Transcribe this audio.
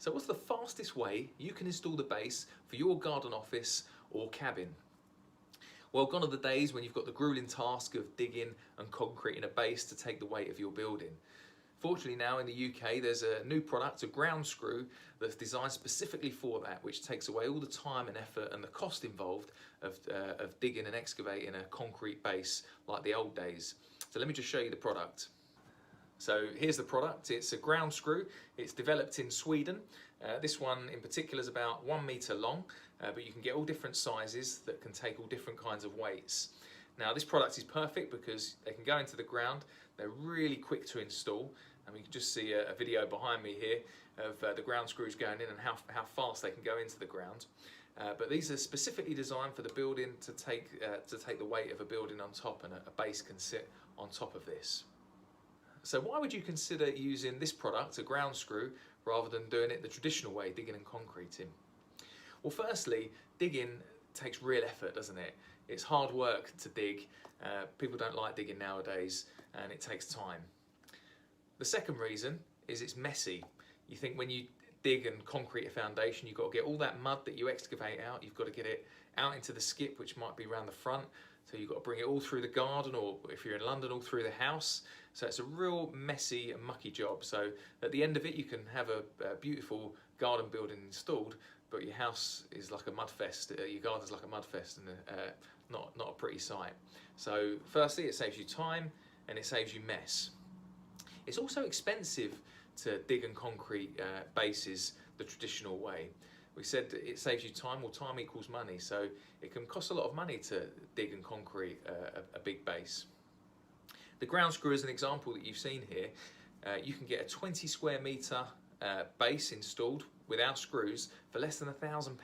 So what's the fastest way you can install the base for your garden office or cabin? Well, gone are the days when you've got the grueling task of digging and concreting a base to take the weight of your building. Fortunately now in the UK there's a new product, a ground screw, that's designed specifically for that, which takes away all the time and effort and the cost involved of digging and excavating a concrete base like the old days. So let me just show you the product. So here's the product. It's a ground screw. It's developed in Sweden. This one in particular is about 1 meter long, but you can get all different sizes that can take all different kinds of weights. Now this product is perfect because they can go into the ground. They're really quick to install, and you can just see a video behind me here of the ground screws going in and how fast they can go into the ground. But these are specifically designed for the building to take the weight of a building on top, and a base can sit on top of this. So why would you consider using this product, a ground screw, rather than doing it the traditional way, digging and concreting? Well, firstly, digging takes real effort, doesn't it? It's hard work to dig. People don't like digging nowadays, and it takes time. The second reason is it's messy. You think when you dig and concrete a foundation, you've got to get all that mud that you excavate out, you've got to get it out into the skip, which might be around the front. So you've got to bring it all through the garden, or if you're in London, all through the house. So it's a real messy and mucky job. So at the end of it, you can have a beautiful garden building installed, but your house is like a mudfest. Your garden's like a mudfest, and not a pretty sight. So firstly, it saves you time and it saves you mess. It's also expensive to dig and concrete bases the traditional way. We said it saves you time. Well, time equals money, so it can cost a lot of money to dig and concrete a big base. The ground screw is an example that you've seen here. You can get a 20 square metre base installed without screws for less than £1,000.